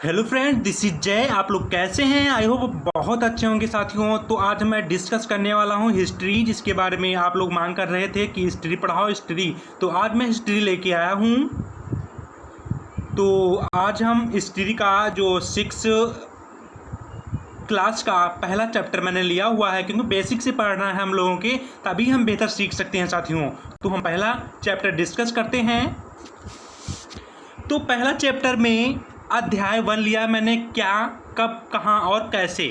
Hello friend, this is जय। आप लोग कैसे हैं? आई होप बहुत अच्छे होंगे साथियों। तो आज मैं डिस्कस करने वाला हूं हिस्ट्री, जिसके बारे में आप लोग मांग कर रहे थे कि हिस्ट्री पढ़ाओ हिस्ट्री। तो आज मैं हिस्ट्री लेके आया हूं। तो आज हम हिस्ट्री का जो 6 क्लास का पहला चैप्टर मैंने लिया हुआ है, क्योंकि बेसिक से पढ़ना है हम लोगों के, तभी हम बेहतर सीख सकते हैं साथियों। तो हम पहला चैप्टर डिस्कस करते हैं। तो पहला चैप्टर में अध्याय 1 लिया मैंने, क्या, कब, कहाँ और कैसे।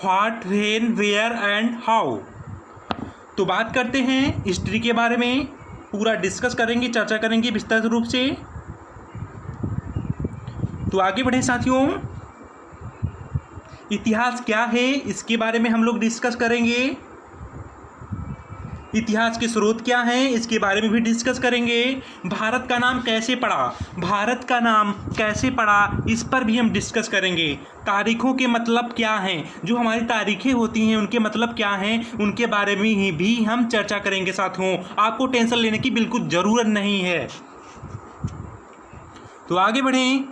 What, when, where and how. तो बात करते हैं हिस्ट्री के बारे में, पूरा डिस्कस करेंगे, चर्चा करेंगे विस्तृत रूप से। तो आगे बढ़े साथियों। इतिहास क्या है, इसके बारे में हम लोग डिस्कस करेंगे। इतिहास के स्रोत क्या हैं, इसके बारे में भी डिस्कस करेंगे। भारत का नाम कैसे पड़ा, भारत का नाम कैसे पड़ा, इस पर भी हम डिस्कस करेंगे। तारीखों के मतलब क्या हैं, जो हमारी तारीखें होती हैं उनके मतलब क्या हैं, उनके बारे में ही भी हम चर्चा करेंगे साथियों। आपको टेंशन लेने की बिल्कुल ज़रूरत नहीं है। तो आगे बढ़ें।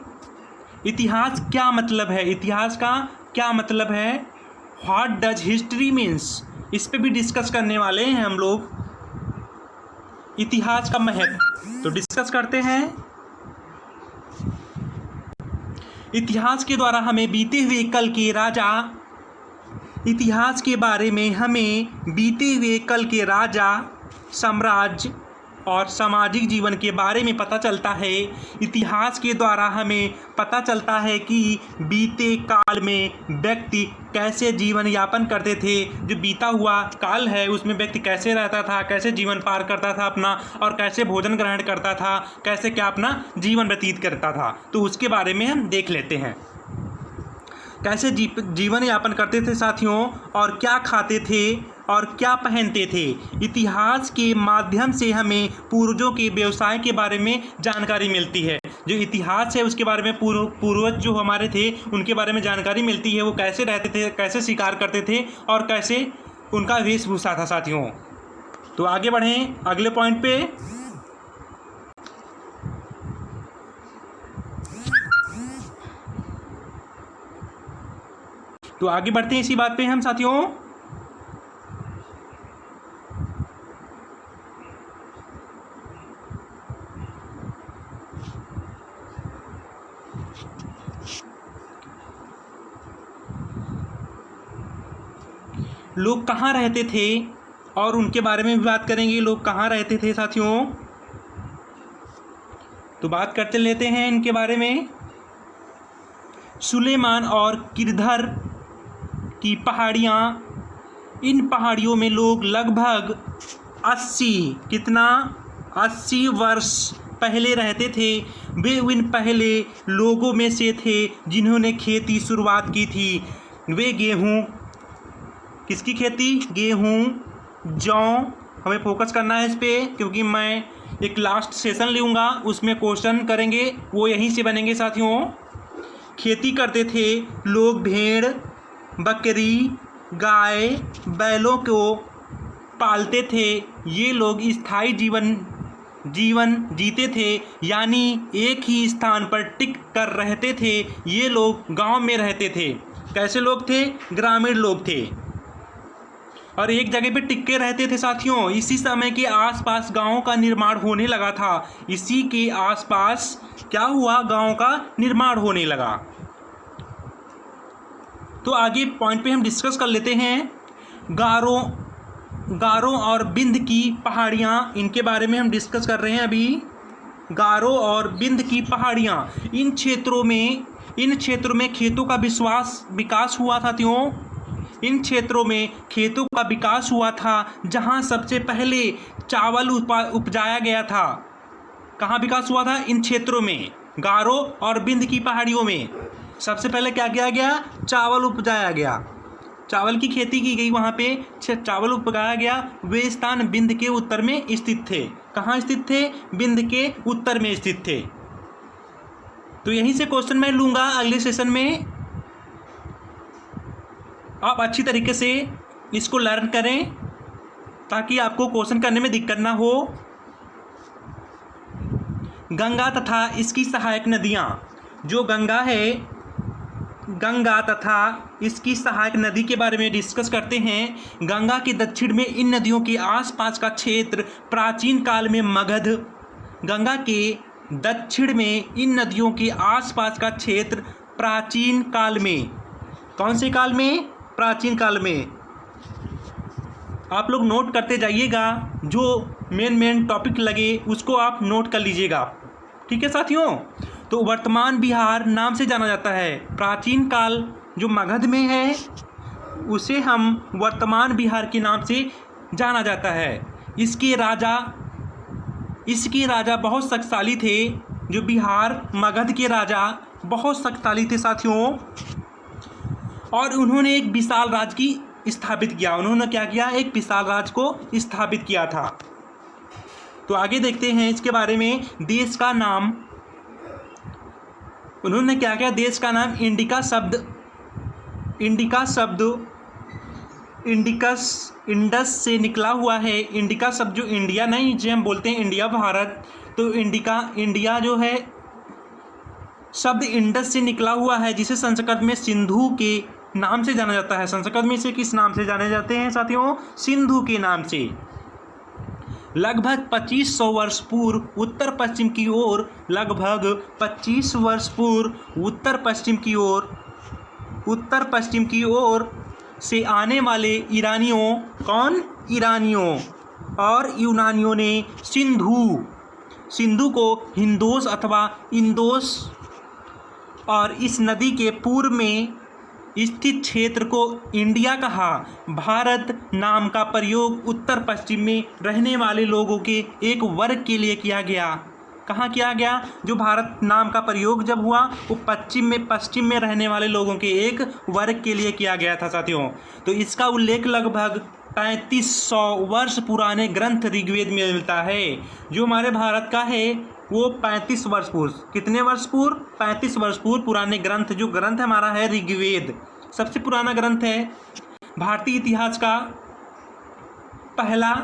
इतिहास क्या मतलब है, इतिहास का क्या मतलब है। व्हाट डज हिस्ट्री मीन्स, इस पे भी डिस्कस करने वाले हैं हम लोग। इतिहास का महत्व तो डिस्कस करते हैं। इतिहास के द्वारा हमें बीते हुए कल के राजा, इतिहास के बारे में हमें बीते हुए कल के राजा, साम्राज्य और सामाजिक जीवन के बारे में पता चलता है। इतिहास के द्वारा हमें पता चलता है कि बीते काल में व्यक्ति कैसे जीवन यापन करते थे। जो बीता हुआ काल है उसमें व्यक्ति कैसे रहता था, कैसे जीवन पार करता था अपना, और कैसे भोजन ग्रहण करता था, कैसे क्या अपना जीवन व्यतीत करता था। तो उसके बारे में हम देख लेते हैं। कैसे जीवन यापन करते थे साथियों, और क्या खाते थे और क्या पहनते थे। इतिहास के माध्यम से हमें पूर्वजों के व्यवसाय के बारे में जानकारी मिलती है। जो इतिहास है उसके बारे में पूर्वज जो हमारे थे उनके बारे में जानकारी मिलती है। वो कैसे रहते थे, कैसे शिकार करते थे और कैसे उनका वेशभूषा था साथियों। तो आगे बढ़ें अगले पॉइंट पे। तो आगे बढ़ते हैं इसी बात पे हम साथियों। लोग कहाँ रहते थे और उनके बारे में भी बात करेंगे। लोग कहाँ रहते थे साथियों, तो बात करते लेते हैं इनके बारे में। सुलेमान और किरधर की पहाड़ियाँ, इन पहाड़ियों में लोग लगभग 80 वर्ष पहले रहते थे। वे उन पहले लोगों में से थे जिन्होंने खेती शुरुआत की थी। वे गेहूँ, किसकी खेती, गेहूँ, जौ, हमें फोकस करना है इस पर, क्योंकि मैं एक लास्ट सेशन लूँगा, उसमें क्वेश्चन करेंगे वो यहीं से बनेंगे साथियों। खेती करते थे लोग, भेड़, बकरी, गाय, बैलों को पालते थे। ये लोग स्थायी जीवन जीते थे, यानी एक ही स्थान पर टिक कर रहते थे। ये लोग गांव में रहते थे। कैसे लोग थे, ग्रामीण लोग थे और एक जगह पे टिक के रहते थे साथियों। इसी समय के आसपास गांवों का निर्माण होने लगा था। इसी के आसपास क्या हुआ, गांवों का निर्माण होने लगा। तो आगे पॉइंट पे हम डिस्कस कर लेते हैं। गारो और बिंद की पहाड़ियाँ, इनके बारे में हम डिस्कस कर रहे हैं अभी। गारो और बिंद की पहाड़ियाँ, इन क्षेत्रों में खेतों का विकास हुआ था साथियों। इन क्षेत्रों में खेतों का विकास हुआ था, जहाँ सबसे पहले चावल उपजाया गया था। कहाँ विकास हुआ था, इन क्षेत्रों में, गारो और बिंद की पहाड़ियों में सबसे पहले क्या किया गया, चावल उपजाया गया, चावल की खेती की गई। वहाँ पे चावल उपजाया गया। वे स्थान बिंद के उत्तर में स्थित थे। कहाँ स्थित थे, बिंद के उत्तर में स्थित थे। तो यहीं से क्वेश्चन मैं लूँगा अगले सेशन में। आप अच्छी तरीके से इसको लर्न करें ताकि आपको क्वेश्चन करने में दिक्कत ना हो। गंगा तथा इसकी सहायक नदियाँ, जो गंगा है, गंगा तथा इसकी सहायक नदी के बारे में डिस्कस करते हैं। गंगा के दक्षिण में इन नदियों के आसपास का क्षेत्र प्राचीन काल में मगध, गंगा के दक्षिण में इन नदियों के आसपास का क्षेत्र प्राचीन काल में, कौन से काल में? प्राचीन काल में। आप लोग नोट करते जाइएगा, जो मेन टॉपिक लगे उसको आप नोट कर लीजिएगा, ठीक है साथियों। तो वर्तमान बिहार नाम से जाना जाता है। प्राचीन काल जो मगध में है उसे हम वर्तमान बिहार के नाम से जाना जाता है। इसके राजा बहुत शक्तिशाली थे। जो बिहार मगध के राजा बहुत शक्तिशाली थे साथियों, और उन्होंने एक विशाल राज्य की स्थापित किया। उन्होंने क्या किया? एक विशाल राज्य को स्थापित किया था। तो आगे देखते हैं इसके बारे में। देश का नाम, उन्होंने क्या किया? देश का नाम इंडस से निकला हुआ है। इंडिका शब्द जो इंडिया नहीं, जिसे हम बोलते हैं इंडिया भारत, तो इंडिया जो है शब्द इंडस से निकला हुआ है, जिसे संस्कृत में सिंधु के नाम से जाना जाता है। संस्कृत में इसे किस नाम से जाने जाते हैं साथियों? सिंधु के नाम से। लगभग 2500 वर्ष पूर्व उत्तर पश्चिम की ओर, लगभग 25 वर्ष पूर्व उत्तर पश्चिम की ओर से आने वाले ईरानियों, कौन? ईरानियों और यूनानियों ने सिंधु को हिंदोस अथवा इंदोस और इस नदी के पूर्व में स्थित क्षेत्र को इंडिया कहा। भारत नाम का प्रयोग उत्तर पश्चिम में रहने वाले लोगों के एक वर्ग के लिए किया गया। कहाँ किया गया? जो भारत नाम का प्रयोग जब हुआ वो पश्चिम में रहने वाले लोगों के एक वर्ग के लिए किया गया था साथियों। तो इसका उल्लेख लगभग 3500 वर्ष पुराने ग्रंथ ऋग्वेद में मिलता है। जो हमारे भारत का है वो 35 वर्ष पूर्व, कितने वर्ष पूर्व? 35 वर्ष पूर्व पुराने ग्रंथ, जो ग्रंथ हमारा है ऋग्वेद, सबसे पुराना ग्रंथ है। भारतीय इतिहास का पहला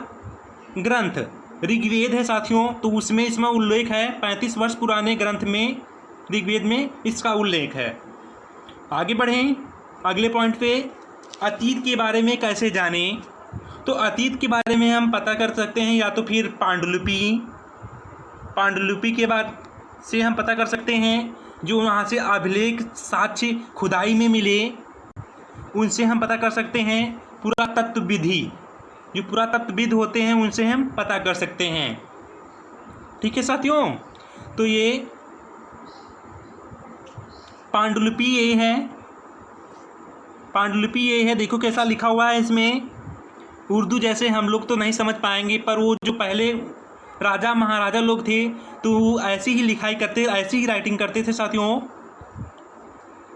ग्रंथ ऋग्वेद है साथियों। तो उसमें इसमें उल्लेख है 35 वर्ष पुराने ग्रंथ में, ऋग्वेद में इसका उल्लेख है। आगे बढ़ें अगले पॉइंट पे। अतीत के बारे में कैसे जानें? तो अतीत के बारे में हम पता कर सकते हैं या तो फिर पांडुलिपि के बाद से हम पता कर सकते हैं। जो वहाँ से अभिलेख साक्ष्य खुदाई में मिले उनसे हम पता कर सकते हैं। पुरातत्वविधि, जो पुरातत्वविद होते हैं उनसे हम पता कर सकते हैं, ठीक है साथियों। तो ये पांडुलिपि ये है, देखो कैसा लिखा हुआ है इसमें। उर्दू जैसे हम लोग तो नहीं समझ पाएंगे, पर वो जो पहले राजा महाराजा लोग थे तो ऐसी ही लिखाई करते, ऐसी ही राइटिंग करते थे साथियों।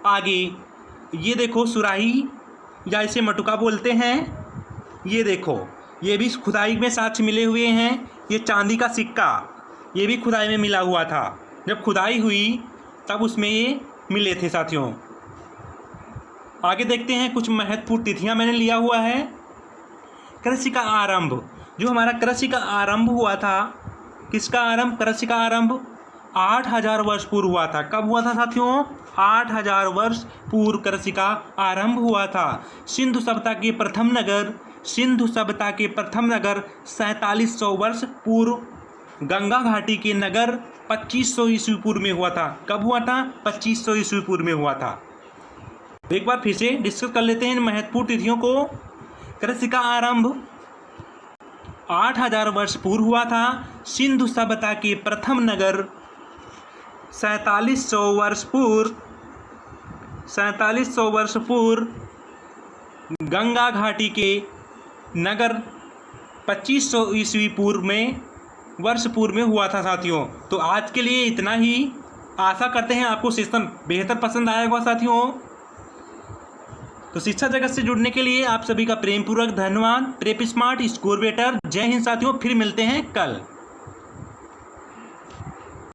आगे ये देखो सुराही या इसे मटुका बोलते हैं। ये देखो, ये भी खुदाई में साक्ष्य मिले हुए हैं। ये चांदी का सिक्का, ये भी खुदाई में मिला हुआ था। जब खुदाई हुई तब उसमें ये मिले थे साथियों। आगे देखते हैं कुछ महत्वपूर्ण तिथियां मैंने लिया हुआ है। कृषि का आरंभ, जो हमारा कृषि का आरंभ हुआ था, किसका आरंभ? कृषि का आरंभ 8000 वर्ष पूर्व हुआ था। कब हुआ था साथियों? 8000 वर्ष पूर्व कृषि का आरंभ हुआ था। सिंधु सभ्यता के प्रथम नगर 4700 वर्ष पूर्व गंगा घाटी के नगर 2500 ईस्वी पूर्व में हुआ था। कब हुआ था? 2500 ईस्वी पूर्व में हुआ था। एक बार फिर से डिस्कस कर लेते हैं इन महत्वपूर्ण तिथियों को। कृषि का आरंभ 8000 वर्ष पूर्व हुआ था। सिंधु सभ्यता के प्रथम नगर 4700 वर्ष पूर्व गंगा घाटी के नगर 2500 ईस्वी पूर्व में वर्ष पूर्व में हुआ था साथियों। तो आज के लिए इतना ही। आशा करते हैं आपको सेशन बेहतर पसंद आया होगा साथियों। तो शिक्षा जगत से जुड़ने के लिए आप सभी का प्रेमपूर्वक धन्यवाद। Prep smart, score better. जय हिंद साथियों, फिर मिलते हैं कल।